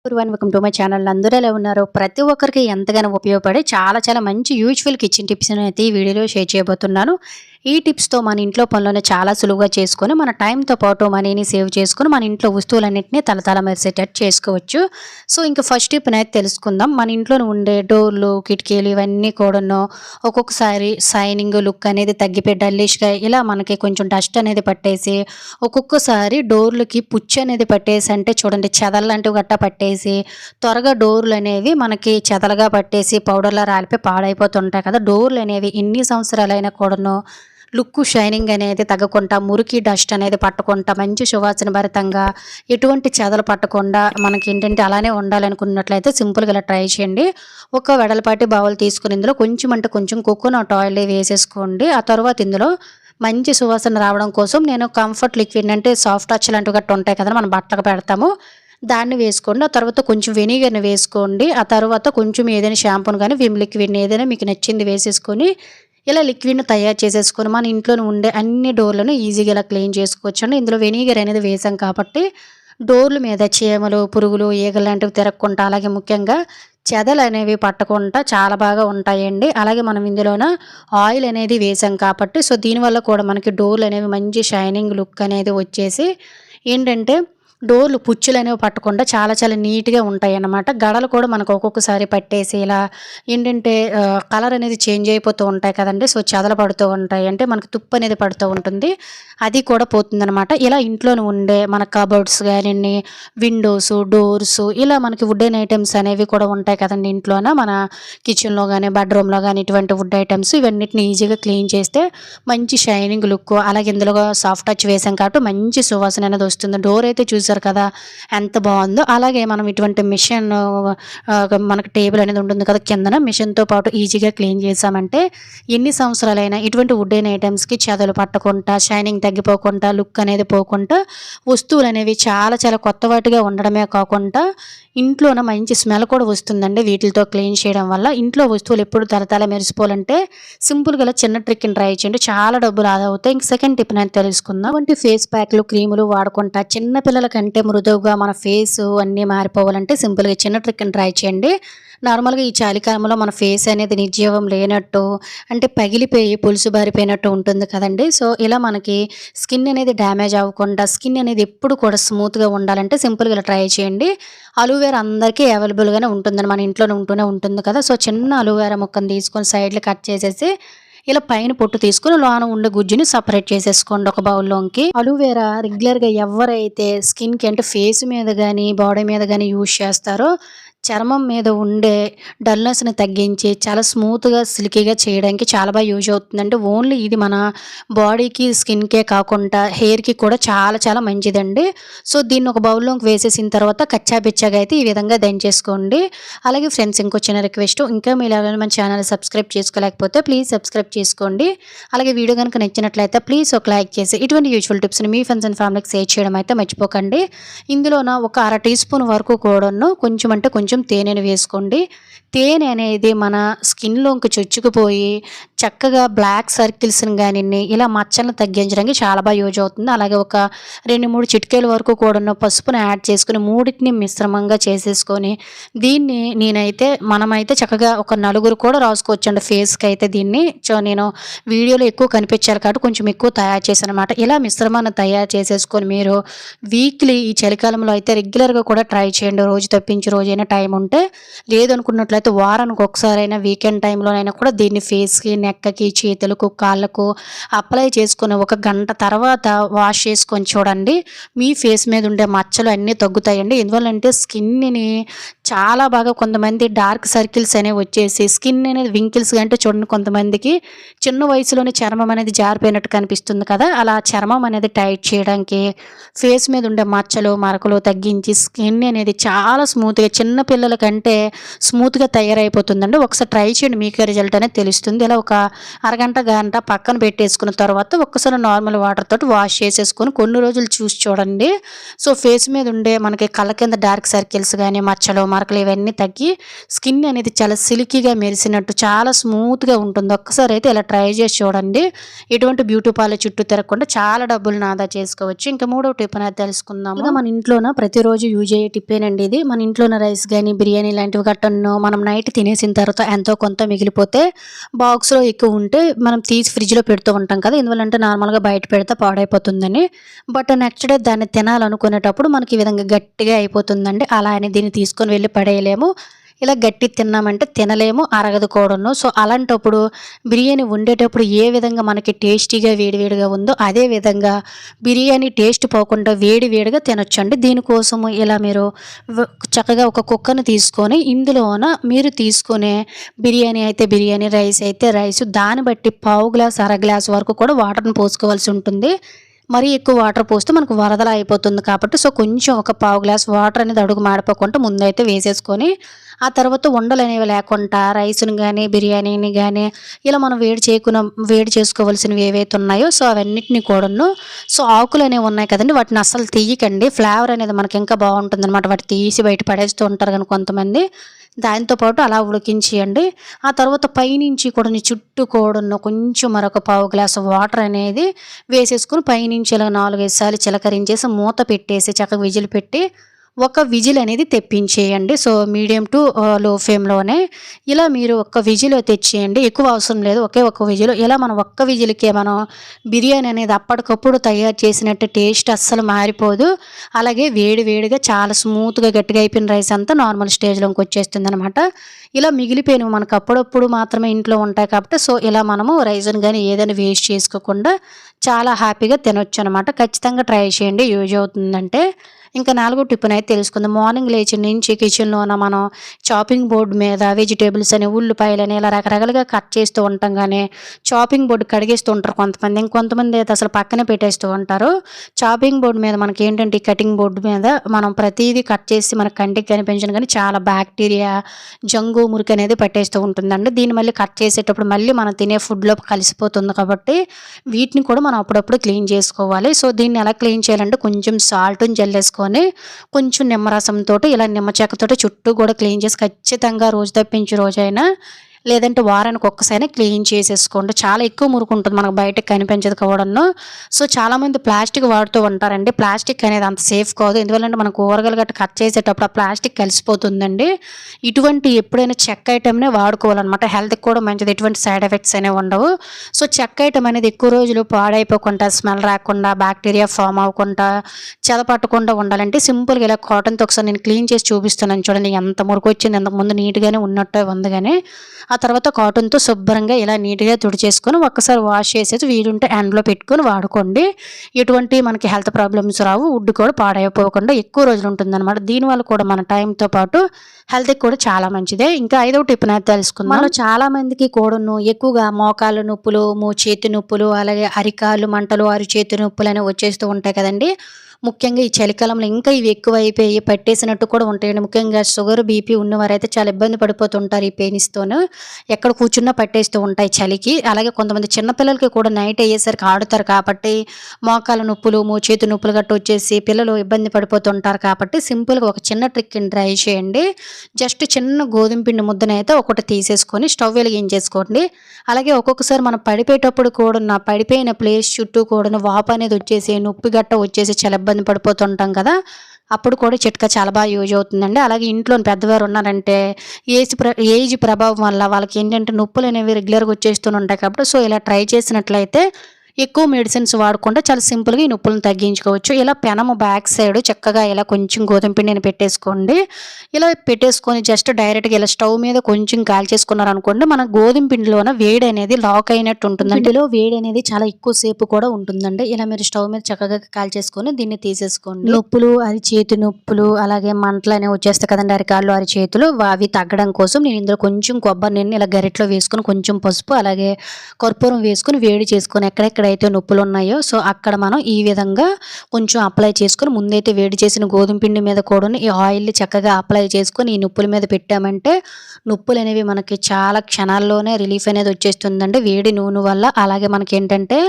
Everyone welcome to my channel. అందరూ ఎలా ఉన్నారు? ప్రతి ఒక్కరికి ఎంతగానో ఉపయోగపడే చాలా మంచి యూజ్ఫుల్ కిచెన్ టిప్స్‌ని అయితే ఈ వీడియోలో షేర్ చేయబోతున్నాను. ఈ టిప్స్‌తో మన ఇంట్లో పనులను చాలా సులువుగా చేసుకొని, మన టైంతో పాటు మనీని సేవ్ చేసుకొని, మన ఇంట్లో వస్తువులన్నిటిని తళతళ మెరిసేటట్టు చేసుకోవచ్చు. సో, ఇంక ఫస్ట్ టిప్‌నైతే తెలుసుకుందాం. మన ఇంట్లోనే ఉండే డోర్లు, కిటికీలు ఇవన్నీ కూడాను ఒక్కొక్కసారి షైనింగ్ లుక్ అనేది తగ్గిపోయి డల్లిష్‌గా ఇలా మనకి కొంచెం డస్ట్ అనేది పట్టేసి, ఒక్కొక్కసారి డోర్‌లకి పుచ్చు అనేది పట్టేసి అంటే చూడండి చెదల్లాంటివి గట్టా పట్టేసి, త్వరగా డోర్‌లనేవి మనకి చెదలుగా పట్టేసి పౌడర్‌లా రాలిపోయి పాడైపోతుంటాయి కదా! డోర్‌లనేవి ఎన్ని సంవత్సరాలైనా కూడాను లుక్కు షైనింగ్ అనేది తగ్గకుండా, మురికి డస్ట్ అనేది పట్టకుండా, మంచి సువాసన భరితంగా, ఎటువంటి చెదలు పట్టకుండా మనకేంటంటే అలానే ఉండాలనుకున్నట్లయితే సింపుల్‌గా ఇలా ట్రై చేయండి. ఒక వెడల్పాటి బౌల్ తీసుకొని ఇందులో కొంచెం అంటే కొంచెం కోకోనట్ ఆయిల్ వేసేసుకోండి. ఆ తర్వాత ఇందులో మంచి సువాసన రావడం కోసం నేను కంఫర్ట్ లిక్విడ్ అంటే సాఫ్ట్ టచ్ లాంటివి గట్టా ఉంటాయి కదా! మనం బట్టలకు పెడతాము. దాన్ని వేసుకోండి. ఆ తర్వాత కొంచెం వెనిగర్‌ని వేసుకోండి. ఆ తర్వాత కొంచెం ఏదైనా షాంపూని గాని, విమ్ లిక్విడ్‌ని ఏదైనా మీకు నచ్చింది వేసేసుకొని ఇలా లిక్విడ్‌ని తయారు చేసేసుకొని మన ఇంట్లోనే ఉండే అన్ని డోర్‌లను ఈజీగా ఇలా క్లీన్ చేసుకోవచ్చండి. ఇందులో వెనిగర్ అనేది వేసాం కాబట్టి డోర్ల మీద చీమలు, పురుగులు, ఈగలు లాంటివి తిరగకుండా అలాగే ముఖ్యంగా చెదలనేవి పట్టకుండా చాలా బాగా ఉంటాయండి. అలాగే మనం ఇందులోన ఆయిల్ అనేది వేసాం కాబట్టి సో దీనివల్ల కూడా మనకి డోర్‌లనేవి మంచి షైనింగ్ లుక్ అనేది వచ్చేసి ఏంటంటే డోర్లు పుచ్చులనేవి పట్టకుండా చాలా నీట్‌గా ఉంటాయన్నమాట. గడలు కూడా మనకు ఒక్కొక్కసారి పట్టేసి ఇలా ఏంటంటే కలర్ అనేది చేంజ్ అయిపోతూ ఉంటాయి కదండీ! సో, చెదలు పడుతూ ఉంటాయి. అంటే మనకు తుప్పనేది పడుతూ ఉంటుంది. అది కూడా పోతుందనమాట. ఇలా ఇంట్లోనే ఉండే మన కబోర్డ్స్ గానియండి, విండోసు, డోర్సు ఇలా మనకి వుడెన్ ఐటెమ్స్ అనేవి కూడా ఉంటాయి కదండీ ఇంట్లోన. మన కిచెన్‌లో గాని, బెడ్‌రూమ్‌లో గాని ఇటువంటి వుడ్ ఐటెమ్స్ ఇవన్నిటిని ఈజీగా క్లీన్ చేస్తే మంచి షైనింగ్ లుక్ అలాగే ఇందులో సాఫ్ట్ టచ్ వేసాం కాబట్టి మంచి సువాసన అనేది వస్తుంది. డోర్ అయితే చూసారు కదా! ఎంత బావుందో. అలాగే మనం ఇటువంటి మిషన్ మనకు టేబుల్ అనేది ఉంటుంది కదా! కిందన మిషన్‌తో పాటు ఈజీగా క్లీన్ చేశామంటే ఎన్ని సంవత్సరాలైనా ఇటువంటి వుడెన్ ఐటెమ్స్‌కి చెదలు పట్టకుండా, షైనింగ్ తగ్గిపోకుండా, లుక్ అనేది పోకుండా వస్తువులనేవి చాలా కొత్త వాటిగా ఉండడమే కాకుండా ఇంట్లోన మంచి స్మెల్ కూడా వస్తుందండి వీటిలతో క్లీన్ చేయడం వల్ల. ఇంట్లో వస్తువులు ఎప్పుడు తళతళ మెరిసిపోవాలంటే సింపుల్‌గా ఇలా చిన్న ట్రిక్‌ని ట్రై చేయండి. చాలా డబ్బులు ఆదా అవుతాయి. ఇంక సెకండ్ టిప్ నేను తెలుసుకుందాం. ఇటువంటి ఫేస్ ప్యాక్‌లు, క్రీములు వాడకుండా చిన్న పిల్లల కంటే మృదువుగా మన ఫేసు అన్నీ మారిపోవాలంటే సింపుల్‌గా చిన్న ట్రిక్‌ని ట్రై చేయండి. నార్మల్‌గా ఈ చలికాలంలో మన ఫేస్ అనేది నిర్జీవం లేనట్టు అంటే పగిలిపోయి పులుసు బారిపోయినట్టు ఉంటుంది కదండీ! సో, ఇలా మనకి స్కిన్ అనేది డ్యామేజ్ అవ్వకుండా స్కిన్ అనేది ఎప్పుడు కూడా స్మూత్‌గా ఉండాలంటే సింపుల్‌గా ఇలా ట్రై చేయండి. అలోవెరా అందరికీ అవైలబుల్‌గానే ఉంటుందండి. మన ఇంట్లోనే ఉంటూనే ఉంటుంది కదా! సో, చిన్న అలోవెరా ముక్కని తీసుకొని సైడ్‌లో కట్ చేసేసి ఇలా పైన పొట్టు తీసుకొని లోన ఉండే గుజ్జుని సెపరేట్ చేసేసుకోండి ఒక బౌల్‌లోకి. అలోవెరా రెగ్యులర్‌గా ఎవరైతే స్కిన్‌కి అంటే ఫేస్ మీద గాని, బాడీ మీద గాని యూజ్ చేస్తారో చర్మం మీద ఉండే డల్‌నెస్‌ని తగ్గించి చాలా స్మూత్‌గా, సిల్కీగా చేయడానికి చాలా బాగా యూజ్ అవుతుందండి. ఓన్లీ ఇది మన బాడీకి, స్కిన్‌కే కాకుండా హెయిర్‌కి కూడా చాలా మంచిదండి. సో, దీన్ని ఒక బౌల్‌లోకి వేసేసిన తర్వాత కచ్చా పిచ్చాగా అయితే ఈ విధంగా దంచేసుకోండి. అలాగే ఫ్రెండ్స్ ఇంకో చిన్న రిక్వెస్ట్ ఇంకా మీరు ఎవరైనా మన ఛానల్ సబ్స్క్రైబ్ చేసుకోలేకపోతే ప్లీజ్ సబ్స్క్రైబ్ చేసుకోండి. అలాగే వీడియో గనుక నచ్చినట్లయితే ప్లీజ్ ఒక లైక్ చేసి ఇటువంటి యూజ్‌ఫుల్ టిప్స్‌ని మీ ఫ్రెండ్స్ అండ్ ఫ్యామిలీకి షేర్ చేయడం అయితే మర్చిపోకండి. ఇందులోన ఒక అర టీ స్పూన్ వరకు కూడాను కొంచెం అంటే కొంచెం తేనెను వేసుకోండి. తేనె అనేది మన స్కిన్‌లోకి చొచ్చుకుపోయి చక్కగా బ్లాక్ సర్కిల్స్‌ని గానియండి, ఇలా మచ్చలను తగ్గించడానికి చాలా బాగా యూజ్ అవుతుంది. అలాగే ఒక 2, 3 చిటికెల వరకు కూడాను పసుపుని యాడ్ చేసుకొని మూడిటిని మిశ్రమంగా చేసేసుకొని దీన్ని మనమైతే చక్కగా ఒక నలుగురు కూడా రాసుకోవచ్చండి ఫేస్‌కైతే దీన్ని. సో, నేను వీడియోలో ఎక్కువ కనిపించాలి కాబట్టి కొంచెం ఎక్కువ తయారు చేశాననమాట. ఇలా మిశ్రమాన్ని తయారు చేసేసుకొని మీరు వీక్లీ ఈ చలికాలంలో అయితే రెగ్యులర్‌గా కూడా ట్రై చేయండి. రోజు తప్పించి రోజైనా టైం ఉంటే. లేదనుకున్నట్లయితే వారానికి ఒకసారైనా వీకెండ్ టైంలోనైనా కూడా దీన్ని ఫేస్‌కి, నెక్కకి, చేతులకు, కాళ్ళకు అప్లై చేసుకొని ఒక గంట తర్వాత వాష్ చేసుకొని చూడండి. మీ ఫేస్ మీద ఉండే మచ్చలు అన్నీ తగ్గుతాయండి. ఎందువల్లంటే స్కిన్‌ని చాలా బాగా కొంతమంది డార్క్ సర్కిల్స్ అనేవి వచ్చేసి స్కిన్ అనేది వింకిల్స్‌గా అంటే చూడండి కొంతమందికి చిన్న వయసులోనే చర్మం అనేది జారిపోయినట్టు కనిపిస్తుంది కదా! అలా చర్మం అనేది టైట్ చేయడానికి ఫేస్ మీద ఉండే మచ్చలు, మరకలు తగ్గించి స్కిన్ అనేది చాలా స్మూత్‌గా చిన్న పిల్లలకంటే స్మూత్గా తయారైపోతుందండి. ఒకసారి ట్రై చేయండి, మీకే రిజల్ట్ అనేది తెలుస్తుంది. ఇలా ఒక అరగంట గంట పక్కన పెట్టేసుకున్న తర్వాత ఒక్కసారి నార్మల్ వాటర్ తోటి వాష్ చేసేసుకొని కొన్ని రోజులు చూసి చూడండి. సో ఫేస్ మీద ఉండే మనకి కళ్ళ కింద డార్క్ సర్కిల్స్ కానీ మచ్చలు మరకలు ఇవన్నీ తగ్గి స్కిన్ అనేది చాలా సిల్కీగా మెరిసినట్టు చాలా స్మూత్గా ఉంటుంది. ఒక్కసారి అయితే ఇలా ట్రై చేసి చూడండి. ఎటువంటి బ్యూటీ పార్లర్ చుట్టూ తిరగకుండా చాలా డబ్బులను ఆదా చేసుకోవచ్చు. ఇంకా మూడవ టిప్ అనేది తెలుసుకుందాము. మన ఇంట్లోన ప్రతిరోజు యూజ్ అయ్యే టిప్పేనండి ఇది. మన ఇంట్లోన రైస్ కానీ బిర్యానీ లాంటివి గట్టను మనం నైట్ తినేసిన తర్వాత ఎంతో కొంత మిగిలిపోతే బాక్స్లో ఎక్కువ ఉంటే మనం తీసి ఫ్రిడ్జ్లో పెడుతూ ఉంటాం కదా. ఎందువల్లంటే నార్మల్గా బయట పెడితే పాడైపోతుందని. బట్ నెక్స్ట్ డే దాన్ని తినాలనుకునేటప్పుడు మనకి ఈ విధంగా గట్టిగా అయిపోతుందండి. అలా అని దీన్ని తీసుకొని వెళ్ళి పడేయలేము. ఇలా గట్టి తిన్నామంటే తినలేము, అరగదు కూడాను. సో అలాంటప్పుడు బిర్యానీ వండేటప్పుడు ఏ విధంగా మనకి టేస్టీగా వేడివేడిగా ఉందో అదే విధంగా బిర్యానీ టేస్ట్ పోకుండా వేడివేడిగా తినొచ్చండి. దీనికోసము ఇలా మీరు చక్కగా ఒక కుక్కర్ని తీసుకొని ఇందులోన మీరు తీసుకునే బిర్యానీ అయితే బిర్యానీ, రైస్ అయితే రైస్, దాన్ని బట్టి పావు గ్లాస్ అర గ్లాస్ వరకు కూడా వాటర్ని పోసుకోవాల్సి ఉంటుంది. మరీ ఎక్కువ వాటర్ పోస్తే మనకు వరదలా అయిపోతుంది కాబట్టి సో కొంచెం ఒక పావు గ్లాస్ వాటర్ అనేది అడుగు మాడిపోకుండా ముందైతే వేసేసుకొని ఆ తర్వాత ఉండలు అనేవి లేకుండా రైస్ని కానీ బిర్యానీని కానీ ఇలా మనం వేడి చేసుకోవాల్సినవి ఏవైతే ఉన్నాయో సో అవన్నిటిని కూడాను సో ఆకులు అనేవి ఉన్నాయి కదండి, వాటిని అస్సలు తీయకండి. ఫ్లేవర్ అనేది మనకి ఇంకా బాగుంటుంది అనమాట. వాటి తీసి బయట పడేస్తూ ఉంటారు కానీ కొంతమంది. దాంతోపాటు అలా ఉడికించేయండి. ఆ తర్వాత పైనుంచి కూడా చుట్టూ కూడా కొంచెం మరొక పావు గ్లాసు వాటర్ అనేది వేసేసుకుని పైనుంచి ఇలా 4-5 సార్లు చిలకరించేసి మూత పెట్టేసి చక్కగా విజిల్ పెట్టి ఒక విజిల్ అనేది తెప్పించేయండి. సో మీడియం టు లో ఫ్లేమ్లోనే ఇలా మీరు ఒక్క విజిల్ తెచ్చేయండి. ఎక్కువ అవసరం లేదు, ఒకే ఒక్క విజిల్. ఇలా మనం ఒక్క విజిల్కే మనం బిర్యానీ అనేది అప్పటికప్పుడు తయారు చేసినట్టు టేస్ట్ అస్సలు మారిపోదు. అలాగే వేడివేడిగా చాలా స్మూత్గా గట్టిగా అయిపోయిన రైస్ అంతా నార్మల్ స్టేజ్లోకి వచ్చేస్తుంది అనమాట. ఇలా మిగిలిపోయినవి మనకు అప్పుడప్పుడు మాత్రమే ఇంట్లో ఉంటాయి కాబట్టి సో ఇలా మనము రైస్ని కానీ ఏదైనా వేస్ట్ చేసుకోకుండా చాలా హ్యాపీగా తినొచ్చు అనమాట. ఖచ్చితంగా ట్రై చేయండి, యూజ్ అవుతుందంటే. ఇంకా 4వ టిప్పునైతే తెలుసుకుందాం. మార్నింగ్ లేచి నుంచి కిచెన్లోన మనం చాపింగ్ బోర్డు మీద వెజిటేబుల్స్ అని ఉల్లిపాయలని ఇలా రకరకాలుగా కట్ చేస్తూ ఉంటాం. కానీ చాపింగ్ బోర్డు కడిగేస్తూ ఉంటారు కొంతమంది, ఇంకొంతమంది అయితే అసలు పక్కనే పెట్టేస్తూ ఉంటారు. చాపింగ్ బోర్డు మీద మనకి ఏంటంటే ఈ కటింగ్ బోర్డు మీద మనం ప్రతిదీ కట్ చేసి మన కంటికి కనిపించను కానీ చాలా బ్యాక్టీరియా జంగు మురికి అనేది పట్టేస్తూ ఉంటుందండి. దీన్ని మళ్ళీ కట్ చేసేటప్పుడు మళ్ళీ మనం తినే ఫుడ్లో కలిసిపోతుంది కాబట్టి వీటిని కూడా మనం అప్పుడప్పుడు క్లీన్ చేసుకోవాలి. సో దీన్ని ఎలా క్లీన్ చేయాలంటే కొంచెం సాల్ట్ని జల్లేసుకొని కొంచెం నిమ్మరసంతో ఇలా నిమ్మ చెక్కతోటి చుట్టూ కూడా క్లీన్ చేసి ఖచ్చితంగా రోజు తప్పించి రోజైనా లేదంటే వారానికి ఒక్కసారి క్లీన్ చేసేసుకోండి. చాలా ఎక్కువ మురికి ఉంటుంది, మనకు బయటకు కనిపించదు కూడాను. సో చాలామంది ప్లాస్టిక్ వాడుతూ ఉంటారండి. ప్లాస్టిక్ అనేది అంత సేఫ్ కాదు. ఎందువల్లంటే మనం కూరగాయలు గట్రా కట్ చేసేటప్పుడు ఆ ప్లాస్టిక్ కలిసిపోతుందండి. ఇటువంటి ఎప్పుడైనా చెక్క ఐటమ్నే వాడుకోవాలన్నమాట. హెల్త్కి కూడా మంచిది, ఎటువంటి సైడ్ ఎఫెక్ట్స్ అనేవి ఉండవు. సో చెక్క ఐటమ్ అనేది ఎక్కువ రోజులు పాడైపోకుండా, స్మెల్ రాకుండా, బ్యాక్టీరియా ఫామ్ అవ్వకుండా, చెదపట్టకుండా ఉండాలంటే సింపుల్గా ఇలా కాటన్తో ఒకసారి నేను క్లీన్ చేసి చూపిస్తున్నాను చూడండి. ఎంత మురికి వచ్చింది, ఇంతకుముందు నీట్గానే ఉన్నట్టే ఉంది. కానీ ఆ తర్వాత కాటన్తో శుభ్రంగా ఇలా నీట్గా తుడిచేసుకొని ఒక్కసారి వాష్ చేసేసి వీలుంటే ఎండలో పెట్టుకొని వాడుకోండి. ఎటువంటి మనకి హెల్త్ ప్రాబ్లమ్స్ రావు, వుడ్ కూడా పాడైపోకుండా ఎక్కువ రోజులు ఉంటుందన్నమాట. దీనివల్ల కూడా మన టైంతో పాటు హెల్త్కి కూడా చాలా మంచిదే. ఇంకా 5వ టిప్ అనేది తెలుసుకుందాం. మనలో చాలా మందికి కూడాను ఎక్కువగా మోకాలు నొప్పులు, చేతి నొప్పులు, అలాగే అరికాలు మంటలు, అరిచేతి నొప్పులు అనేవి వచ్చేస్తూ ఉంటాయి కదండి. ముఖ్యంగా ఈ చలికాలంలో ఇంకా ఇవి ఎక్కువైపోయి పట్టేసినట్టు కూడా ఉంటాయండి. ముఖ్యంగా షుగర్ బీపీ ఉన్నవారైతే చాలా ఇబ్బంది పడిపోతుంటారు ఈ పెయిన్స్తోను. ఎక్కడ కూర్చున్నా పట్టేస్తూ ఉంటాయి చలికి. అలాగే కొంతమంది చిన్నపిల్లలకి కూడా నైట్ అయ్యేసరికి ఆడుతారు కాబట్టి మోకాల నొప్పులు, చేతి నొప్పులు గట్టు వచ్చేసి పిల్లలు ఇబ్బంది పడిపోతుంటారు కాబట్టి సింపుల్గా ఒక చిన్న ట్రిక్ని ట్రై చేయండి. జస్ట్ చిన్న గోధుమ పిండి ముద్దనైతే ఒకటి తీసేసుకొని స్టవ్ వెలిగించేసుకోండి. అలాగే ఒక్కొక్కసారి మనం పడిపోయేటప్పుడు కూడా పడిపోయిన ప్లేస్ చుట్టూ కూడా వాపు అనేది వచ్చేసి నొప్పి గట్ట వచ్చేసి చాలా ఇబ్బంది పడిపోతుంటాం కదా. అప్పుడు కూడా చిట్కా చాలా బాగా యూజ్ అవుతుందండి. అలాగే ఇంట్లో పెద్దవారు ఉన్నారంటే ఏజ్ ప్రభావం వల్ల వాళ్ళకి ఏంటంటే నొప్పులు అనేవి రెగ్యులర్గా వచ్చేస్తూ ఉంటాయి కాబట్టి సో ఇలా ట్రై చేసినట్లయితే ఎక్కువ మెడిసిన్స్ వాడకుండా చాలా సింపుల్గా ఈ నొప్పులను తగ్గించుకోవచ్చు. ఇలా పెనము బ్యాక్ సైడ్ చక్కగా ఇలా కొంచెం గోధుమ పిండిని పెట్టేసుకోండి. ఇలా పెట్టేసుకొని జస్ట్ డైరెక్ట్గా ఇలా స్టవ్ మీద కొంచెం కాల్చేసుకున్నారు అనుకోండి, మన గోధుమ పిండిలోన వేడి అనేది లాక్ అయినట్టు ఉంటుంది. పిండిలో వేడి అనేది చాలా ఎక్కువ సేపు కూడా ఉంటుందండి. ఇలా మీరు స్టవ్ మీద చక్కగా కాల్చేసుకొని దీన్ని తీసేసుకోండి. నొప్పులు, అరిచేతి నొప్పులు, అలాగే మంటలు అనేవి వచ్చేస్తాయి కదండి అరికాళ్ళు, అరిచేతులు, అవి తగ్గడం కోసం నేను ఇందులో కొంచెం కొబ్బరి నీళ్ళని ఇలా గరిట్లో వేసుకొని కొంచెం పసుపు అలాగే కర్పూరం వేసుకొని వేడి చేసుకొని ఎక్కడెక్కడ ఎక్కడైతే నొప్పులు ఉన్నాయో సో అక్కడ మనం ఈ విధంగా కొంచెం అప్లై చేసుకొని ముందైతే వేడి చేసిన గోధుమ పిండి మీద కూడా ఈ ఆయిల్ని చక్కగా అప్లై చేసుకొని ఈ నొప్పుల మీద పెట్టామంటే నొప్పులు అనేవి మనకి చాలా క్షణాల్లోనే రిలీఫ్ అనేది వచ్చేస్తుందండి వేడి నూనె వల్ల. అలాగే మనకి ఏంటంటే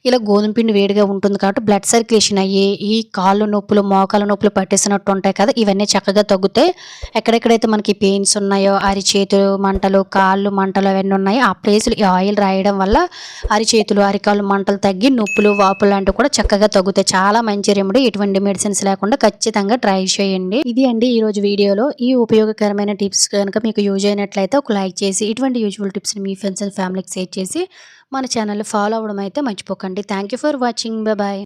ఇలా గోధుమ పిండి వేడిగా ఉంటుంది కాబట్టి బ్లడ్ సర్క్యులేషన్ అయ్యి ఈ కాళ్ళు నొప్పులు మోకాళ్ళ నొప్పులు పట్టేసినట్టు ఉంటాయి కదా, ఇవన్నీ చక్కగా తగ్గుతాయి. ఎక్కడెక్కడైతే మనకి పెయిన్స్ ఉన్నాయో అరిచేతులు మంటలు కాళ్ళు మంటలు అవన్నీ ఉన్నాయో ఆ ప్లేసులు ఈ ఆయిల్ రాయడం వల్ల అరిచేతులు అరికాళ్ళు మంటలు తగ్గి నొప్పులు వాపులు లాంటివి కూడా చక్కగా తగ్గుతాయి. చాలా మంచి రెమెడీ. ఎటువంటి మెడిసిన్స్ లేకుండా ఖచ్చితంగా ట్రై చేయండి. ఇది అండి ఈరోజు వీడియోలో. ఈ ఉపయోగకరమైన టిప్స్ కనుక మీకు యూజ్ అయినట్లయితే ఒక లైక్ చేసి ఇటువంటి యూజ్ఫుల్ టిప్స్ని మీ ఫ్రెండ్స్ అండ్ ఫ్యామిలీకి షేర్ చేసి మన ఛానల్ ఫాలో అవ్వడం అయితే మర్చిపోకండి. Thank you for watching. Bye.